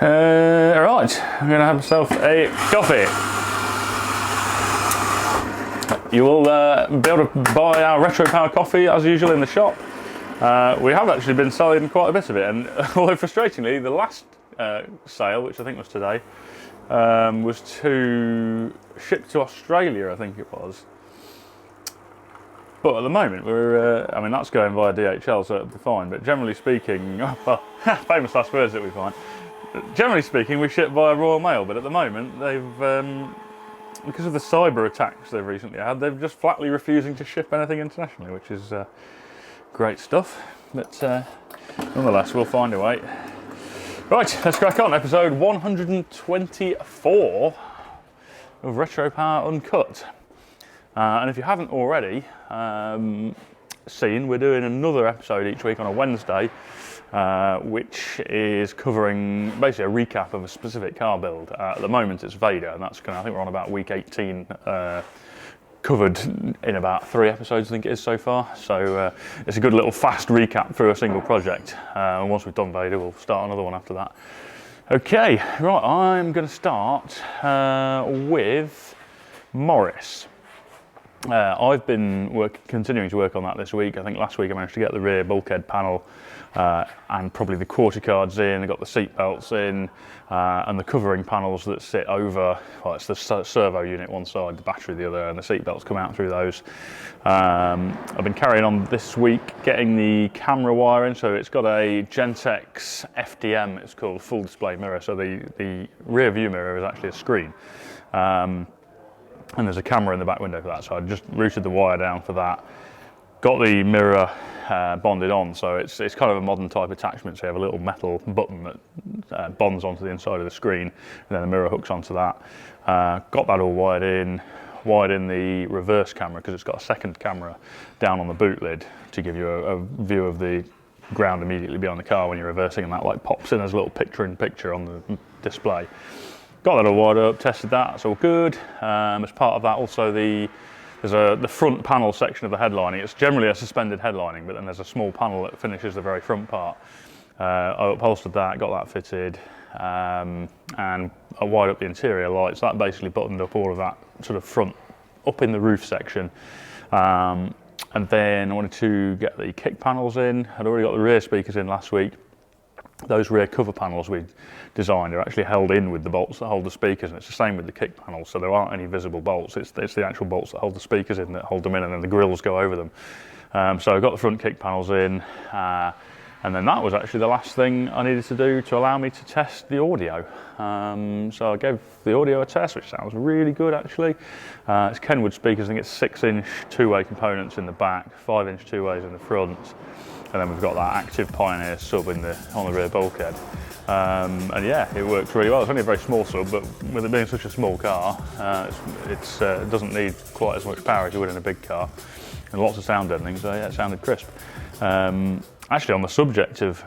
Right, I'm going to have myself a coffee. You will be able to buy our Retropower coffee as usual in the shop. We have actually been selling quite a bit of it, and although frustratingly, the last sale, which I think was today, was to ship to Australia, I think it was. But at the moment, I mean, that's going via DHL, so it'll be fine. But generally speaking, well, famous last words that we find. Generally speaking, we ship via Royal Mail, but at the moment, they've, because of the cyber attacks they've recently had, they're just flatly refusing to ship anything internationally, which is great stuff. But nonetheless, we'll find a way. Right, let's crack on. Episode 124 of Retropower Uncut. And if you haven't already seen, we're doing another episode each week on a Wednesday, which is covering basically a recap of a specific car build. At the moment it's Vader, and that's I think we're on about week 18, covered in about 3 episodes I think it is so far. So it's a good little fast recap through a single project. And once we've done Vader, we'll start another one after that. Okay, right, I'm going to start with Morris. I've been continuing to work on that this week. I think last week I managed to get the rear bulkhead panel and probably the quarter cards in. I got the seat belts in and the covering panels that sit over. Well, it's the servo unit one side, the battery the other, and the seat belts come out through those. I've been carrying on this week getting the camera wire in. So it's got a Gentex FDM. It's called full display mirror. So the rear view mirror is actually a screen. And there's a camera in the back window for that, so I just routed the wire down for that. Got the mirror bonded on, so it's kind of a modern type attachment. So you have a little metal button that bonds onto the inside of the screen, and then the mirror hooks onto that. Got that all wired in the reverse camera, because it's got a second camera down on the boot lid to give you a view of the ground immediately behind the car when you're reversing, and that like pops in as a little picture-in-picture on the display. Got that all wired up, tested that, that's all good. As part of that also there's the front panel section of the headlining. It's generally a suspended headlining, but then there's a small panel that finishes the very front part. I upholstered that, got that fitted, and I wired up the interior lights. That basically buttoned up all of that sort of front, up in the roof section. And then I wanted to get the kick panels in. I'd already got the rear speakers in last week. Those rear cover panels we designed are actually held in with the bolts that hold the speakers, and it's the same with the kick panels, so there aren't any visible bolts. It's the actual bolts that hold the speakers in that hold them in, and then the grills go over them. So I got the front kick panels in, and then that was actually the last thing I needed to do to allow me to test the audio. So I gave the audio a test, which sounds really good actually. It's Kenwood speakers. I think it's 6-inch two-way components in the back, 5-inch two-ways in the front. And then we've got that active Pioneer sub on the rear bulkhead. And yeah, it works really well. It's only a very small sub, but with it being such a small car, it doesn't need quite as much power as you would in a big car. And lots of sound deadening, so yeah, it sounded crisp. Actually, on the subject of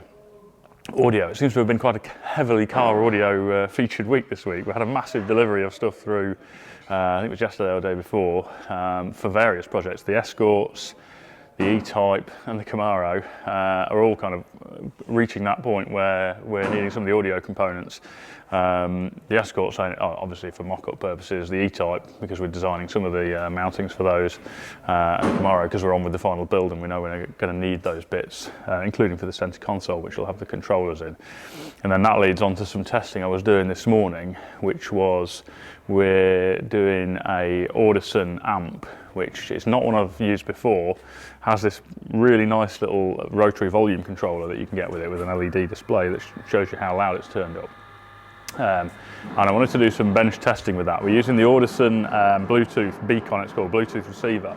audio, it seems to have been quite a heavily car audio featured week this week. We had a massive delivery of stuff through, I think it was yesterday or the day before, for various projects. The Escorts, the E-Type and the Camaro are all kind of reaching that point where we're needing some of the audio components. The Escort, obviously for mock-up purposes, the E-Type because we're designing some of the mountings for those, and the Camaro because we're on with the final build and we know we're going to need those bits, including for the centre console, which will have the controllers in. And then that leads on to some testing I was doing this morning, which was we're doing a Audison amp, which is not one I've used before, has this really nice little rotary volume controller that you can get with it, with an LED display that shows you how loud it's turned up. And I wanted to do some bench testing with that. We're using the Audison Bluetooth beacon, it's called Bluetooth receiver,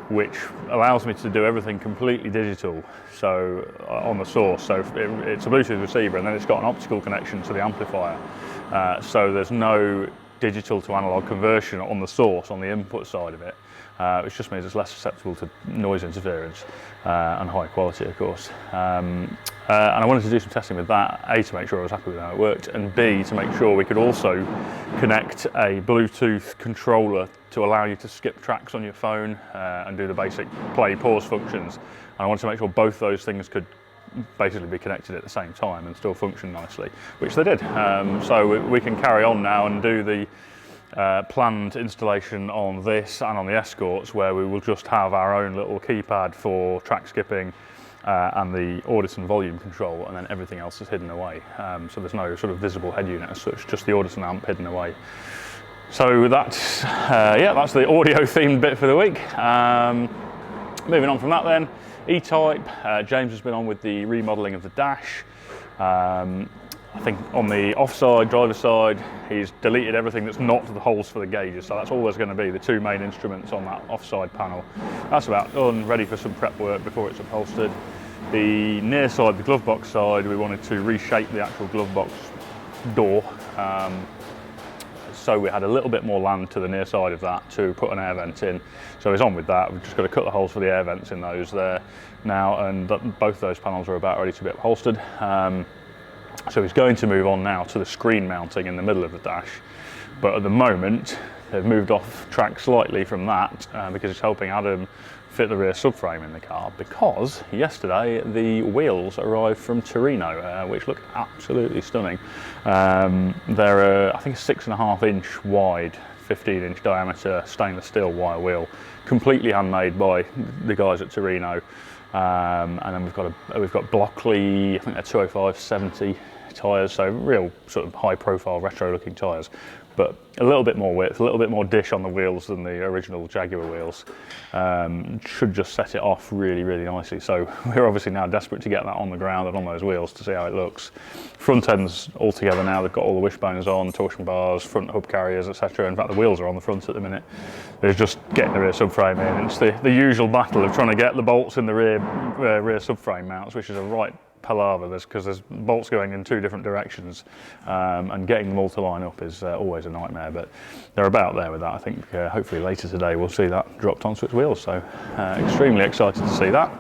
which allows me to do everything completely digital. So on the source, so it's a Bluetooth receiver, and then it's got an optical connection to the amplifier. So there's no digital to analog conversion on the source, on the input side of it, which just means it's less susceptible to noise interference and high quality, of course. And I wanted to do some testing with that, A, to make sure I was happy with how it worked, and B, to make sure we could also connect a Bluetooth controller to allow you to skip tracks on your phone and do the basic play pause functions. And I wanted to make sure both those things could basically be connected at the same time and still function nicely, which they did. So we can carry on now and do the planned installation on this and on the Escorts, where we will just have our own little keypad for track skipping and the Audison volume control, and then everything else is hidden away. So there's no sort of visible head unit as such, just the Audison amp hidden away. So that's, yeah, that's the audio themed bit for the week. Moving on from that then, E-Type, James has been on with the remodelling of the dash. I think on the offside, driver's side, he's deleted everything that's not the holes for the gauges, so that's always going to be the two main instruments on that offside panel. That's about done, ready for some prep work before it's upholstered. The near side, the glove box side, we wanted to reshape the actual glove box door. So we had a little bit more land to the near side of that to put an air vent in. So he's on with that. We've just got to cut the holes for the air vents in those there now, and both those panels are about ready to be upholstered. So he's going to move on now to the screen mounting in the middle of the dash. But at the moment, they've moved off track slightly from that because it's helping Adam fit the rear subframe in the car, because yesterday the wheels arrived from Turrino, which look absolutely stunning. They're I think a 6.5 inch wide, 15-inch diameter stainless steel wire wheel, completely handmade by the guys at Turrino. And then we've got Blockley, I think they're 205/70 tyres, so real sort of high profile retro looking tyres, but a little bit more width, a little bit more dish on the wheels than the original Jaguar wheels. Should just set it off really, really nicely. So we're obviously now desperate to get that on the ground and on those wheels to see how it looks. Front ends all together now, they've got all the wishbones on, torsion bars, front hub carriers, etc. In fact, the wheels are on the front at the minute. There's just getting the rear subframe in. It's the usual battle of trying to get the bolts in the rear subframe mounts, which is a right palaver, because there's bolts going in two different directions, and getting them all to line up is always a nightmare, but they're about there with that. I think hopefully later today we'll see that dropped onto its wheels, so extremely excited to see that.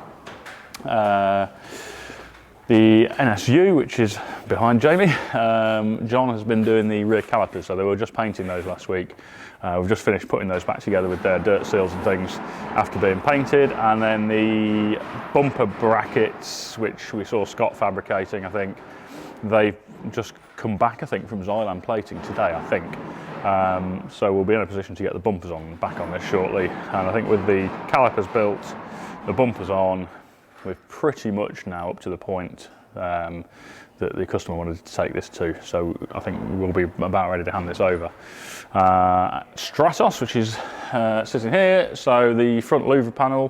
The NSU, which is behind Jamie, John has been doing the rear calipers, so they were just painting those last week. We've just finished putting those back together with their dirt seals and things after being painted, and then the bumper brackets, which we saw Scott fabricating, I think they've just come back, I think, from Xylan plating today, I think. So we'll be in a position to get the bumpers back on this shortly, and I think with the calipers built, the bumpers on, we're pretty much now up to the point that the customer wanted to take this to, so I think we'll be about ready to hand this over. Stratos, which is sitting here, so the front louver panel,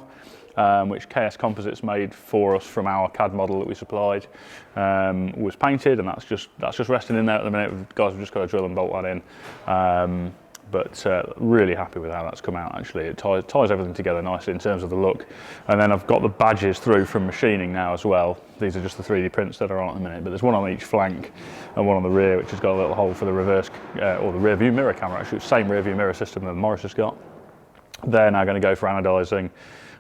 which KS Composites made for us from our CAD model that we supplied, was painted, and that's just resting in there at the minute. Guys have just got to drill and bolt that in. But really happy with how that's come out actually. It ties everything together nicely in terms of the look. And then I've got the badges through from machining now as well. These are just the 3D prints that are on at the minute, but there's one on each flank and one on the rear, which has got a little hole for the reverse, or the rear view mirror camera actually. Same rear view mirror system that Morris has got. They're now going to go for anodizing.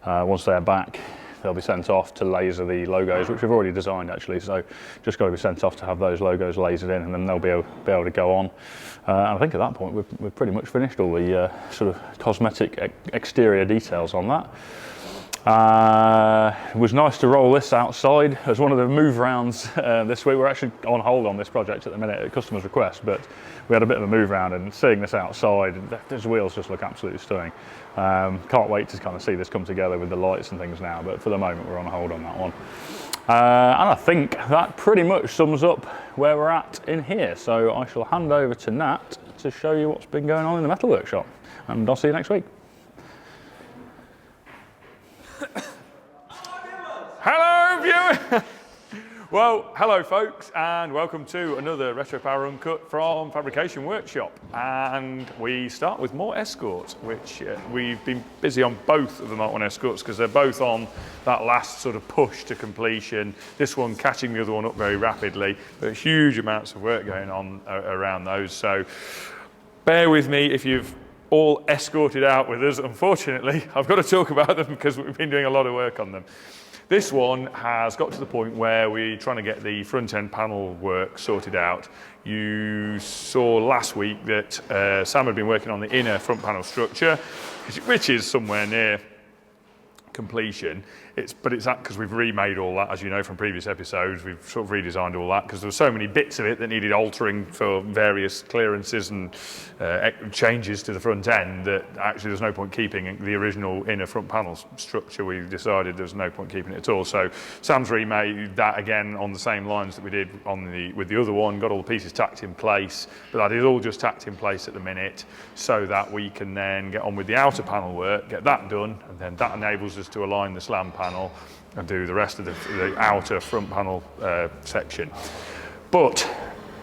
Once they're back, they'll be sent off to laser the logos, which we've already designed actually, so just got to be sent off to have those logos lasered in, and then they'll be able to go on. And I think at that point we've pretty much finished all the sort of cosmetic exterior details on that. It was nice to roll this outside as one of the move rounds this week. We're actually on hold on this project at the minute at customer's request, but we had a bit of a move round, and seeing this outside, those wheels just look absolutely stunning. Can't wait to kind of see this come together with the lights and things now, but for the moment we're on hold on that one. And I think that pretty much sums up where we're at in here. So I shall hand over to Nat to show you what's been going on in the metal workshop, and I'll see you next week. Hello viewers! Well, hello folks, and welcome to another Retropower Uncut from Fabrication Workshop. And we start with more Escorts, which we've been busy on both of the Mark 1 Escorts because they're both on that last sort of push to completion. This one catching the other one up very rapidly, but huge amounts of work going on around those. So bear with me if you've all escorted out with us. Unfortunately, I've got to talk about them because we've been doing a lot of work on them. This one has got to the point where we're trying to get the front end panel work sorted out. You saw last week that Sam had been working on the inner front panel structure, which is somewhere near completion. but it's that because we've remade all that, as you know from previous episodes. We've sort of redesigned all that because there were so many bits of it that needed altering for various clearances and changes to the front end that actually there's no point keeping the original inner front panel structure. We decided there's no point keeping it at all. So Sam's remade that again on the same lines that we did with the other one, got all the pieces tacked in place, but that is all just tacked in place at the minute so that we can then get on with the outer panel work, get that done, and then that enables us to align the slam panel and do the rest of the outer front panel section. But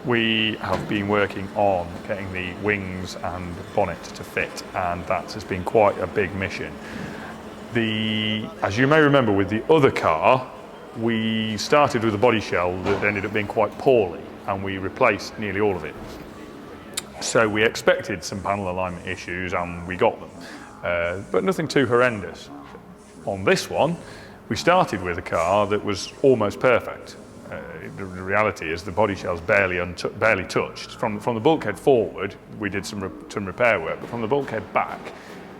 we have been working on getting the wings and bonnet to fit, and that has been quite a big mission. As you may remember with the other car, we started with a body shell that ended up being quite poorly, and we replaced nearly all of it. So we expected some panel alignment issues, and we got them, but nothing too horrendous. On this one, we started with a car that was almost perfect. The reality is the body shell's barely touched. From the bulkhead forward, we did some repair work, but from the bulkhead back,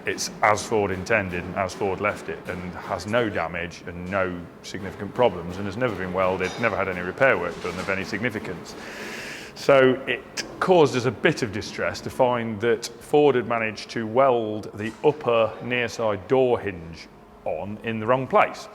it's as Ford intended and as Ford left it, and has no damage and no significant problems, and has never been welded, never had any repair work done of any significance. So it caused us a bit of distress to find that Ford had managed to weld the upper near side door hinge on in the wrong place.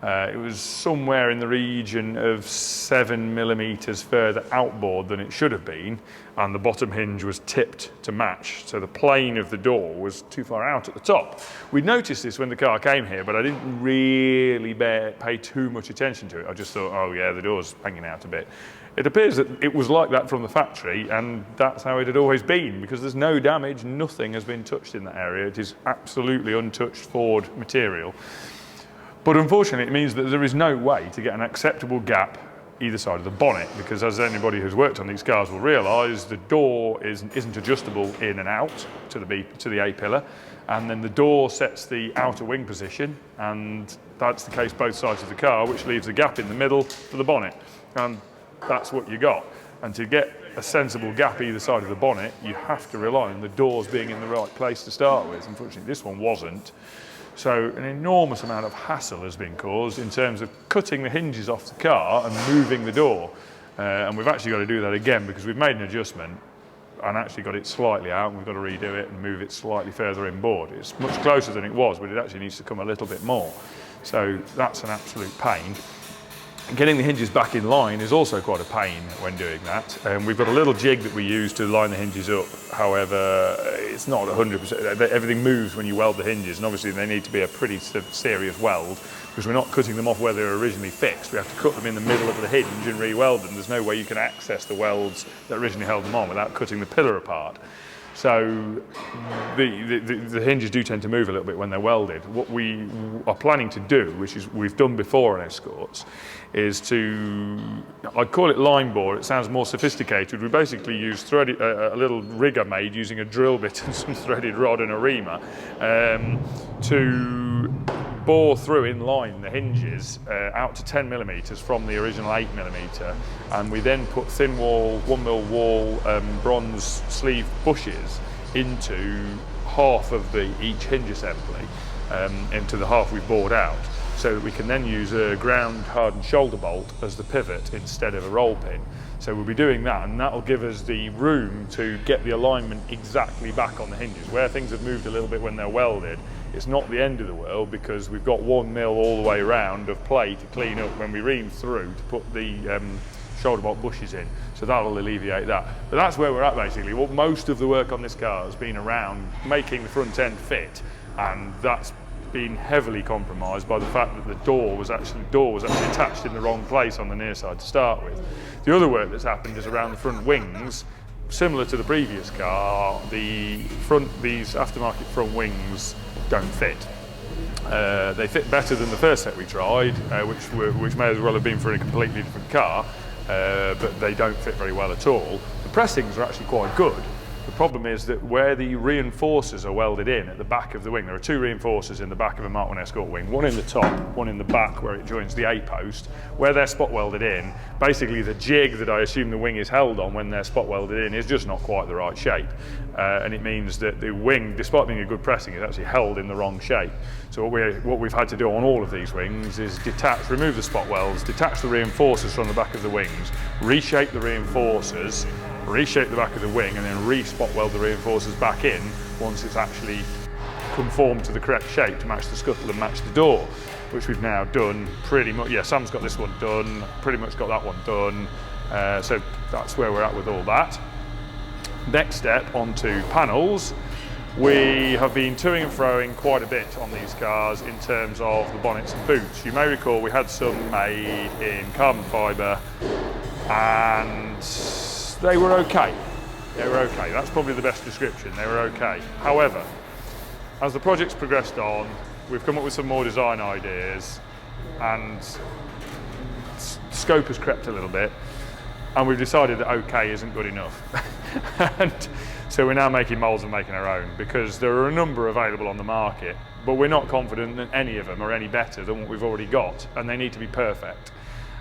It was somewhere in the region of 7mm further outboard than it should have been, and the bottom hinge was tipped to match, so the plane of the door was too far out at the top. We noticed this when the car came here, but I didn't really pay too much attention to it. I just thought, oh yeah, the door's hanging out a bit. It appears that it was like that from the factory, and that's how it had always been, because there's no damage, nothing has been touched in that area. It is absolutely untouched Ford material. But unfortunately, it means that there is no way to get an acceptable gap either side of the bonnet, because as anybody who's worked on these cars will realise, the door isn't adjustable in and out to the A-pillar, and then the door sets the outer wing position, and that's the case both sides of the car, which leaves a gap in the middle for the bonnet, and that's what you got. And to get a sensible gap either side of the bonnet, you have to rely on the doors being in the right place to start with. Unfortunately, this one wasn't. So an enormous amount of hassle has been caused in terms of cutting the hinges off the car and moving the door. And we've actually got to do that again because we've made an adjustment and actually got it slightly out, and we've got to redo it and move it slightly further inboard. It's much closer than it was, but it actually needs to come a little bit more. So that's an absolute pain. Getting the hinges back in line is also quite a pain when doing that. We've got a little jig that we use to line the hinges up. However, it's not 100%. Everything moves when you weld the hinges, and obviously they need to be a pretty serious weld because we're not cutting them off where they were originally fixed. We have to cut them in the middle of the hinge and re-weld them. There's no way you can access the welds that originally held them on without cutting the pillar apart. So the hinges do tend to move a little bit when they're welded. What we are planning to do, which is we've done before on Escorts, is I'd call it line bore. It sounds more sophisticated. We basically use a little rig I made using a drill bit and some threaded rod and a reamer to bore through in line the hinges out to 10mm from the original 8mm, and we then put thin wall, 1mm wall bronze sleeve bushes into half of each hinge assembly, into the half we've bored out, so that we can then use a ground hardened shoulder bolt as the pivot instead of a roll pin. So we'll be doing that, and that'll give us the room to get the alignment exactly back on the hinges. Where things have moved a little bit when they're welded, it's not the end of the world because we've got 1mm all the way around of play to clean up when we ream through to put the shoulder bolt bushes in. So that'll alleviate that. But that's where we're at basically. Well, most of the work on this car has been around making the front end fit, and that's been heavily compromised by the fact that the door was actually attached in the wrong place on the near side to start with. The other work that's happened is around the front wings. Similar to the previous car, these aftermarket front wings don't fit. They fit better than the first set we tried, which may as well have been for a completely different car, but they don't fit very well at all. The pressings are actually quite good, The problem is that where the reinforcers are welded in at the back of the wing, there are 2 reinforcers in the back of a Mark 1 Escort wing, one in the top, one in the back where it joins the A post. Where they're spot welded in, basically the jig that I assume the wing is held on when they're spot welded in is just not quite the right shape. And it means that the wing, despite being a good pressing, is actually held in the wrong shape. So what we've had to do on all of these wings is remove the spot welds, detach the reinforcers from the back of the wings, reshape the reinforcers, reshape the back of the wing, and then re-spot weld the reinforcers back in once it's actually conformed to the correct shape to match the scuttle and match the door, which we've now done pretty much. Yeah, Sam's got this one done, pretty much got that one done. So that's where we're at with all that. Next step, onto panels. We have been toing and froing quite a bit on these cars in terms of the bonnets and boots. You may recall we had some made in carbon fibre and they were okay. They were okay. That's probably the best description. They were okay. However, as the project's progressed on, we've come up with some more design ideas and scope has crept a little bit, and we've decided that okay isn't good enough. And so we're now making moulds and making our own, because there are a number available on the market, but we're not confident that any of them are any better than what we've already got, and they need to be perfect.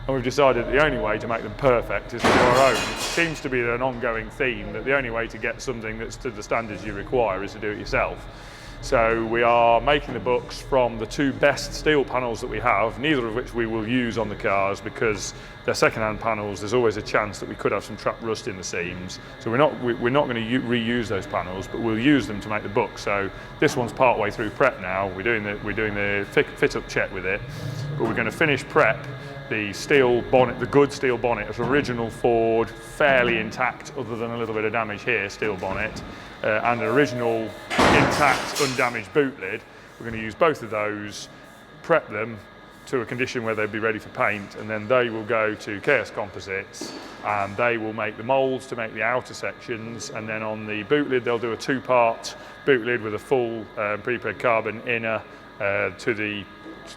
And we've decided the only way to make them perfect is to do our own. It seems to be an ongoing theme that the only way to get something that's to the standards you require is to do it yourself. So we are making the books from the 2 best steel panels that we have, neither of which we will use on the cars because they're second-hand panels. There's always a chance that we could have some trapped rust in the seams. So we're not going to reuse those panels, but we'll use them to make the book. So this one's part way through prep now. We're doing the fit-up check with it, but we're going to finish prep. The steel bonnet, the good steel bonnet, it's original Ford, fairly intact other than a little bit of damage here, steel bonnet, and an original intact, undamaged boot lid. We're going to use both of those, prep them to a condition where they'll be ready for paint, and then they will go to KS Composites and they will make the moulds to make the outer sections, and then on the boot lid they'll do a 2-part boot lid with a full prepreg carbon inner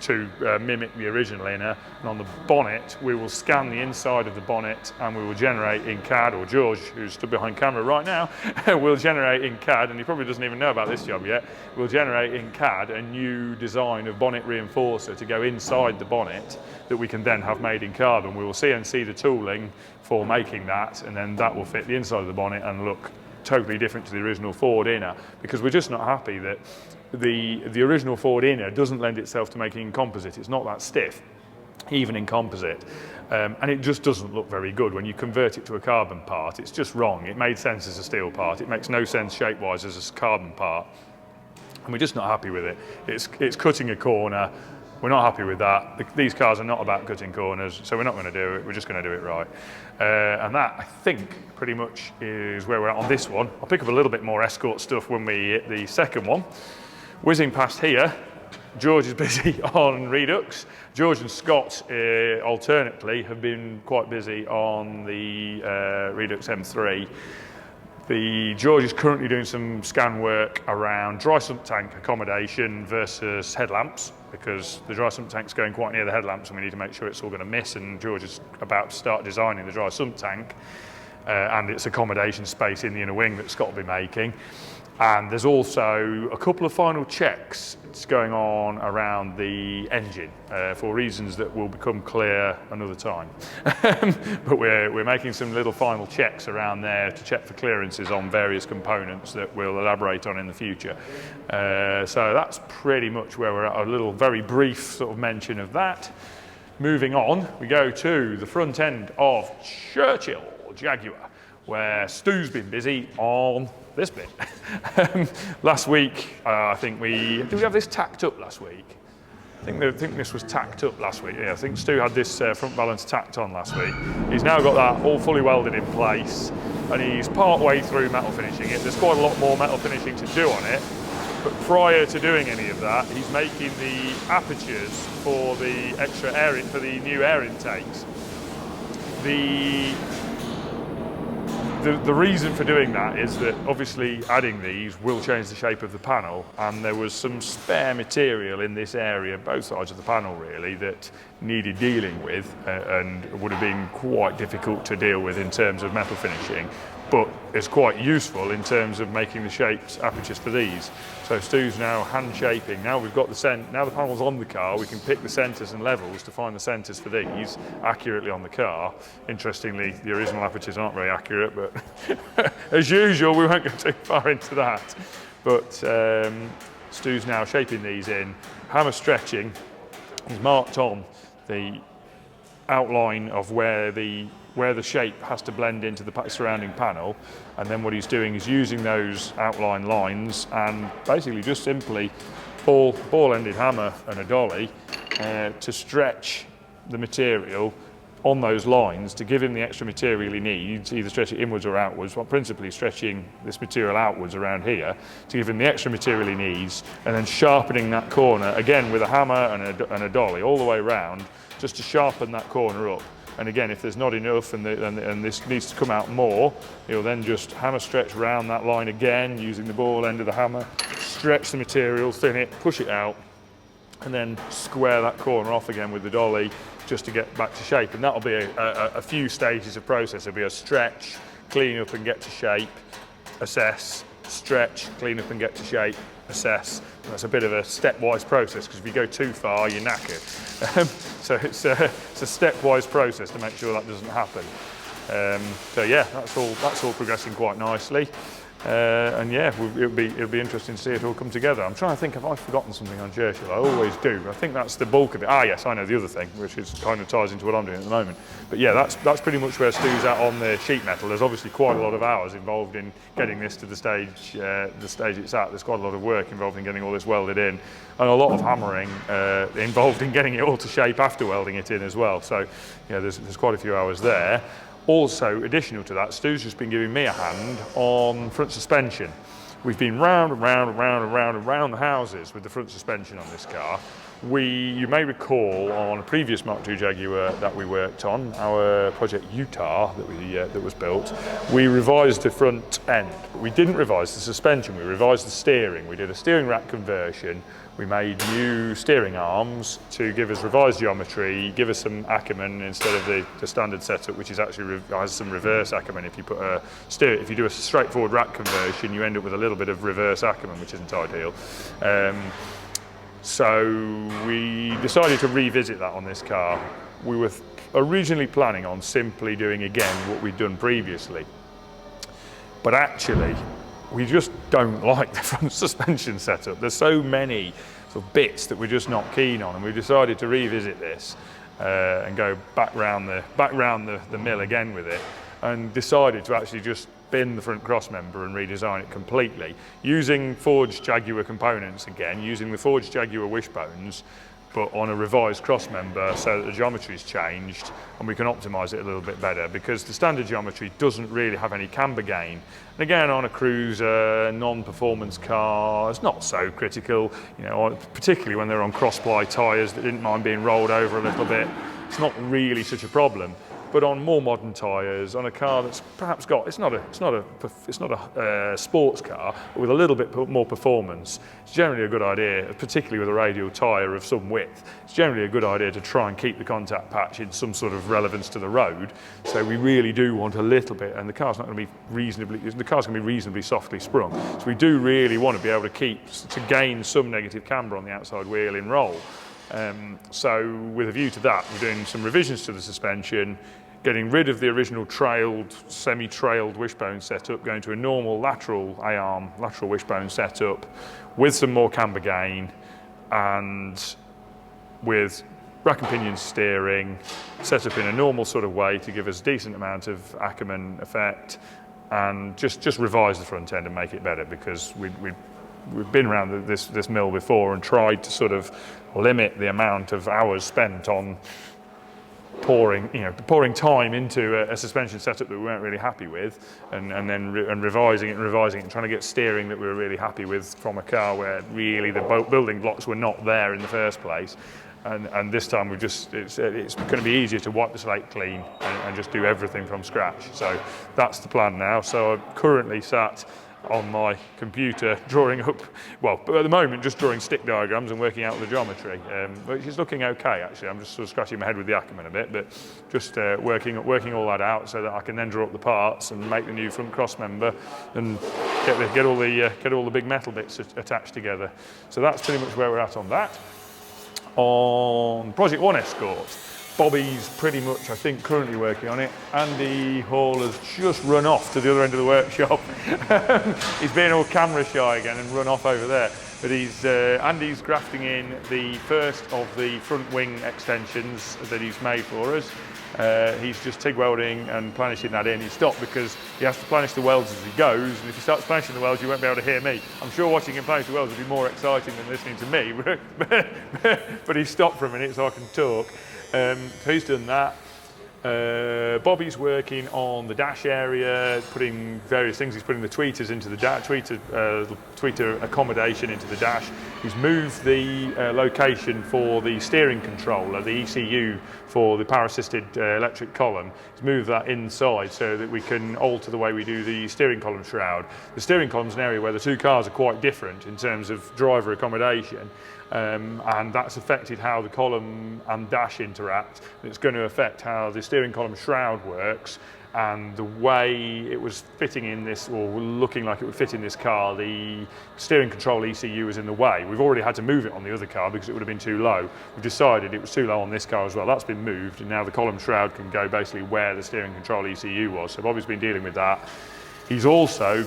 to mimic the original inner, and on the bonnet we will scan the inside of the bonnet and we will generate in CAD, or George, who's stood behind camera right now, will generate in CAD, and he probably doesn't even know about this job yet, will generate in CAD a new design of bonnet reinforcer to go inside the bonnet that we can then have made in carbon. We will CNC the tooling for making that, and then that will fit the inside of the bonnet and look totally different to the original Ford inner, because we're just not happy that the original Ford inner doesn't lend itself to making in composite. It's not that stiff, even in composite, and it just doesn't look very good when you convert it to a carbon part. It's just wrong. It made sense as a steel part. It makes no sense shape-wise as a carbon part, and we're just not happy with it. It's cutting a corner. We're not happy with that. These cars are not about cutting corners, so we're not going to do it. We're just going to do it right. And that, I think, pretty much is where we're at on this one. I'll pick up a little bit more Escort stuff when we hit the second one. Whizzing past here, George is busy on Redux. George and Scott alternately have been quite busy on the Redux M3. George is currently doing some scan work around dry sump tank accommodation versus headlamps, because the dry sump tank's going quite near the headlamps and we need to make sure it's all going to miss, and George is about to start designing the dry sump tank and its accommodation space in the inner wing that Scott will be making. And there's also a couple of final checks going on around the engine for reasons that will become clear another time. But we're making some little final checks around there to check for clearances on various components that we'll elaborate on in the future. So that's pretty much where we're at, a little very brief sort of mention of that. Moving on, we go to the front end of Churchill Jaguar, where Stu's been busy on this bit. Last week, I think did we have this tacked up last week? I think this was tacked up last week. Yeah, I think Stu had this front balance tacked on last week. He's now got that all fully welded in place, and he's part way through metal finishing it. There's quite a lot more metal finishing to do on it, but prior to doing any of that, he's making the apertures for the extra air, for the new air intakes. The reason for doing that is that obviously adding these will change the shape of the panel, and there was some spare material in this area, both sides of the panel really, that needed dealing with and would have been quite difficult to deal with in terms of metal finishing. but it's quite useful in terms of making the shapes, apertures for these. So Stu's now hand shaping. Now we've got now the panel's on the car, we can pick the centres and levels to find the centres for these accurately on the car. Interestingly, the original apertures aren't very accurate, but as usual, we won't go too far into that. But Stu's now shaping these in, hammer stretching. He's marked on the outline of where the shape has to blend into the surrounding panel, and then what he's doing is using those outline lines and basically just simply ball-ended hammer and a dolly to stretch the material on those lines to give him the extra material he needs, either stretch it inwards or outwards, but principally stretching this material outwards around here to give him the extra material he needs, and then sharpening that corner again with a hammer and a dolly all the way around just to sharpen that corner up. And again, if there's not enough and this needs to come out more, he'll then just hammer stretch around that line again using the ball end of the hammer, stretch the material, thin it, push it out, and then square that corner off again with the dolly just to get back to shape. And that'll be a few stages of process. It'll be a stretch, clean up and get to shape, assess, stretch, clean up and get to shape, assess. And that's a bit of a stepwise process, because if you go too far, you're knackered. So it's a stepwise process to make sure that doesn't happen. So yeah, that's all progressing quite nicely. And yeah, it'll be interesting to see it all come together. I'm trying to think if I've forgotten something on Churchill. I always do. I think that's the bulk of it. Ah, yes, I know the other thing, which is kind of ties into what I'm doing at the moment. But yeah, that's pretty much where Stu's at on the sheet metal. There's obviously quite a lot of hours involved in getting this to the stage it's at. There's quite a lot of work involved in getting all this welded in, and a lot of hammering involved in getting it all to shape after welding it in as well. So yeah, there's quite a few hours there. Also, additional to that, Stu's just been giving me a hand on front suspension. We've been round and round and round and round and round the houses with the front suspension on this car. You may recall on a previous Mark II Jaguar that we worked on, our Project Utah that was built, we revised the front end, but we didn't revise the suspension, we revised the steering. We did a steering rack conversion. We made new steering arms to give us revised geometry, give us some Ackerman instead of the standard setup, which is actually has some reverse Ackerman. If you do a straightforward rack conversion, you end up with a little bit of reverse Ackerman, which isn't ideal. So we decided to revisit that on this car. We were originally planning on simply doing again what we'd done previously, but actually we just don't like the front suspension setup. There's so many sort of bits that we're just not keen on, and we decided to revisit this and go back round the mill again with it, and decided to actually just bin the front cross member and redesign it completely using forged Jaguar components again, using the forged Jaguar wishbones, but on a revised cross member so that the geometry's changed and we can optimise it a little bit better, because the standard geometry doesn't really have any camber gain. And again, on a cruiser, non-performance car, it's not so critical, you know, particularly when they're on cross-ply tyres that didn't mind being rolled over a little bit. It's not really such a problem. But on more modern tyres, on a car that's perhaps got, it's not a sports car, but with a little bit more performance, it's generally a good idea, particularly with a radial tyre of some width, it's generally a good idea to try and keep the contact patch in some sort of relevance to the road. So we really do want a little bit, and the car's going to be reasonably softly sprung. So we do really want to be able to gain some negative camber on the outside wheel in roll. So with a view to that, we're doing some revisions to the suspension, getting rid of the original semi-trailed wishbone setup, going to a normal lateral A-arm, lateral wishbone setup with some more camber gain and with rack and pinion steering set up in a normal sort of way to give us a decent amount of Ackerman effect, and just revise the front end and make it better, because we've been around this mill before and tried to sort of limit the amount of hours spent on pouring time into a suspension setup that we weren't really happy with, and revising it and trying to get steering that we were really happy with from a car where really the building blocks were not there in the first place. And this time it's going to be easier to wipe the slate clean and just do everything from scratch. So that's the plan now. So I'm currently sat on my computer drawing up, well, at the moment just drawing stick diagrams and working out the geometry, which is looking okay actually. I'm just sort of scratching my head with the Ackerman a bit, but just working all that out so that I can then draw up the parts and make the new front cross member and get all the big metal bits attached together. So that's pretty much where we're at on that. On Project 1 Escort, Bobby's pretty much, I think, currently working on it. Andy Hall has just run off to the other end of the workshop. He's being all camera shy again and run off over there. But Andy's grafting in the first of the front wing extensions that he's made for us. He's just TIG welding and planishing that in. He stopped because he has to planish the welds as he goes, and if he starts planishing the welds, you won't be able to hear me. I'm sure watching him planish the welds would be more exciting than listening to me, but he stopped for a minute so I can talk. So he's done that. Bobby's working on the dash area, putting various things. He's putting the tweeters into the dash, tweeter accommodation into the dash. He's moved the location for the steering controller, the ECU for the power-assisted electric column. He's moved that inside so that we can alter the way we do the steering column shroud. The steering column is an area where the two cars are quite different in terms of driver accommodation. And that's affected how the column and dash interact. It's going to affect how the steering column shroud works, and the way it was fitting in this, or looking like it would fit in this car, the steering control ECU was in the way. We've already had to move it on the other car because it would have been too low. We've decided it was too low on this car as well. That's been moved, and now the column shroud can go basically where the steering control ECU was. So Bobby's been dealing with that. He's also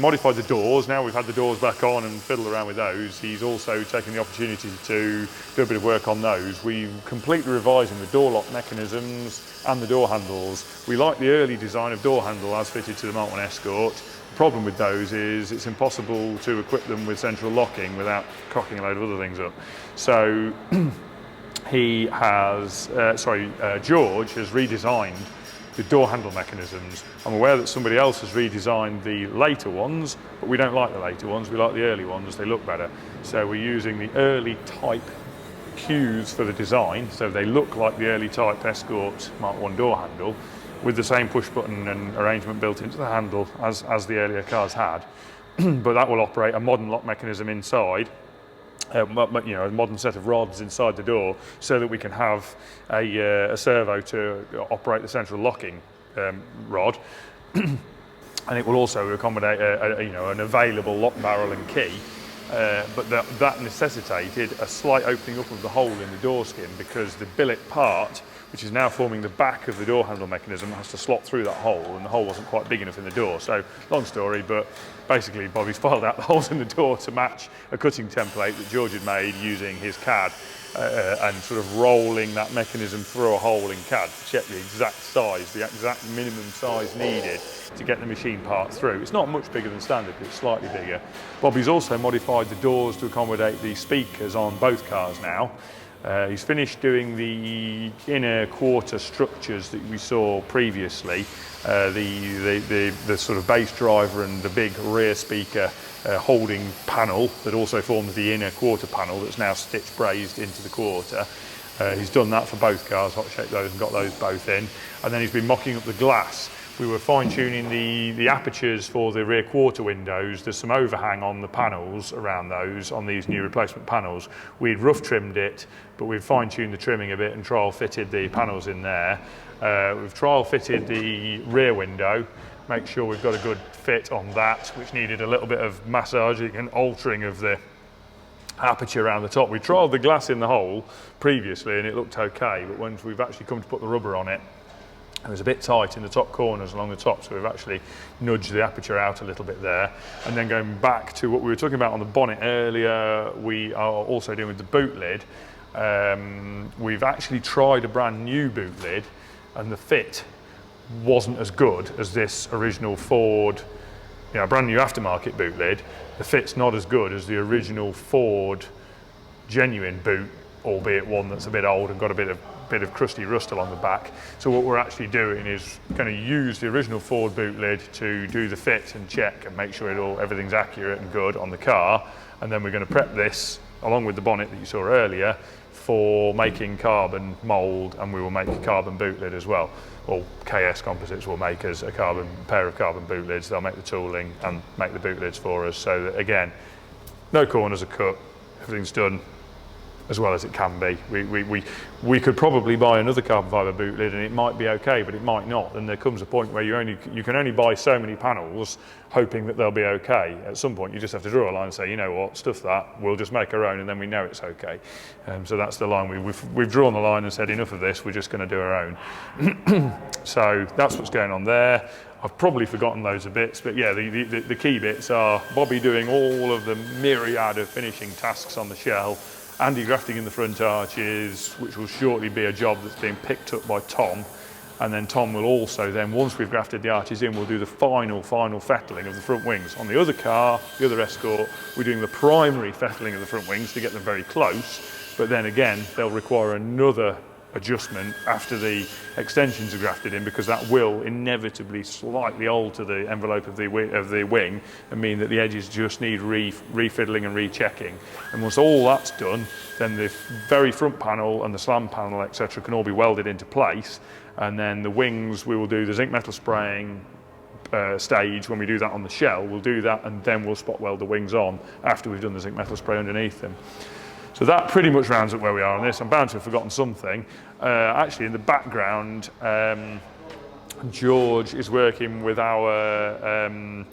modified the doors. Now we've had the doors back on and fiddled around with those. He's also taken the opportunity to do a bit of work on those. We're completely revising the door lock mechanisms and the door handles. We like the early design of door handle as fitted to the Mark 1 Escort. The problem with those is it's impossible to equip them with central locking without cocking a load of other things up. So George has redesigned the door handle mechanisms. I'm aware that somebody else has redesigned the later ones, but we don't like the later ones, we like the early ones, they look better. So we're using the early type cues for the design, so they look like the early type Escort Mark 1 door handle, with the same push button and arrangement built into the handle as the earlier cars had. But that will operate a modern lock mechanism inside, a modern set of rods inside the door, so that we can have a servo to operate the central locking rod, and it will also accommodate an available lock barrel and key. But that necessitated a slight opening up of the hole in the door skin, because the billet part, which is now forming the back of the door handle mechanism, has to slot through that hole, and the hole wasn't quite big enough in the door. So, long story, but basically Bobby's filed out the holes in the door to match a cutting template that George had made using his CAD, and sort of rolling that mechanism through a hole in CAD to check the exact size, the exact minimum size needed to get the machine part through. It's not much bigger than standard, but it's slightly bigger. Bobby's also modified the doors to accommodate the speakers on both cars now. He's finished doing the inner quarter structures that we saw previously, the sort of bass driver and the big rear speaker holding panel that also forms the inner quarter panel that's now stitch brazed into the quarter. He's done that for both cars, hot shaped those and got those both in, and then he's been mocking up the glass. We were fine-tuning the apertures for the rear quarter windows. There's some overhang on the panels around those, on these new replacement panels. We'd rough trimmed it, but we've fine-tuned the trimming a bit and trial fitted the panels in there. We've trial fitted the rear window, make sure we've got a good fit on that, which needed a little bit of massaging and altering of the aperture around the top. We trialled the glass in the hole previously and it looked okay, but once we've actually come to put the rubber on it, it was a bit tight in the top corners along the top, so we've actually nudged the aperture out a little bit there. And then going back to what we were talking about on the bonnet earlier, we are also doing with the boot lid. We've actually tried a brand new boot lid, and the fit wasn't as good as this original Ford, brand new aftermarket boot lid. The fit's not as good as the original Ford genuine boot, albeit one that's a bit old and got a bit of crusty rust along the back. So what we're actually doing is going to use the original Ford boot lid to do the fit and check and make sure everything's accurate and good on the car, and then we're going to prep this along with the bonnet that you saw earlier for making carbon mould, and we will make a carbon boot lid as well. Or KS Composites will make us a pair of carbon boot lids. They'll make the tooling and make the boot lids for us. So that, again, no corners are cut, everything's done as well as it can be. We could probably buy another carbon fibre boot lid and it might be okay, but it might not. And there comes a point where you can only buy so many panels hoping that they'll be okay. At some point you just have to draw a line and say, you know what, stuff that, we'll just make our own and then we know it's okay. So that's the line. We've drawn the line and said, enough of this, we're just going to do our own. So that's what's going on there. I've probably forgotten loads of bits, but yeah, the key bits are Bobby doing all of the myriad of finishing tasks on the shell, Andy grafting in the front arches, which will shortly be a job that's being picked up by Tom. And then Tom will also then, once we've grafted the arches in, we'll do the final fettling of the front wings. On the other car, the other Escort, we're doing the primary fettling of the front wings to get them very close. But then again, they'll require another adjustment after the extensions are grafted in, because that will inevitably slightly alter the envelope of the wing and mean that the edges just need refiddling and rechecking. And once all that's done, then the very front panel and the slam panel, etc., can all be welded into place. And then the wings, we will do the zinc metal spraying stage. When we do that on the shell, we'll do that and then we'll spot weld the wings on after we've done the zinc metal spray underneath them. So that pretty much rounds up where we are on this. I'm bound to have forgotten something. Actually, in the background, George is working with a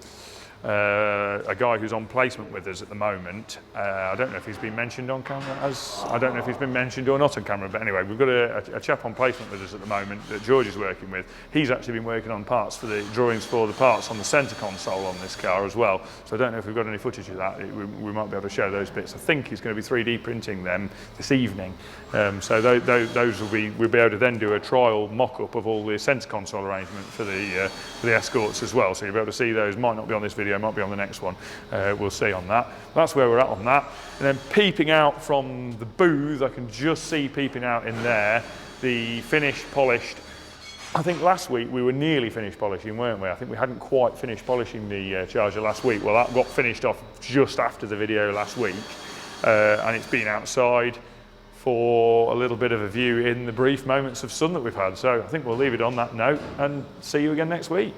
guy who's on placement with us at the moment. I don't know if he's been mentioned on camera I don't know if he's been mentioned or not on camera, but anyway, we've got a chap on placement with us at the moment that George is working with. He's actually been working on parts for the drawings for the parts on the centre console on this car as well. So I don't know if we've got any footage of that. We might be able to show those bits. I think he's going to be 3D printing them this evening. So those we'll be able to then do a trial mock-up of all the centre console arrangement for the Escorts as well. So you'll be able to see those. Might not be on this video, might be on the next one. We'll see on that. That's where we're at on that. And then peeping out from the booth, I can just see peeping out in there the finished, polished. I think last week we were nearly finished polishing, weren't we? I think we hadn't quite finished polishing the Charger last week. Well, that got finished off just after the video last week, and it's been outside for a little bit of a view in the brief moments of sun that we've had. So I think we'll leave it on that note and see you again next week.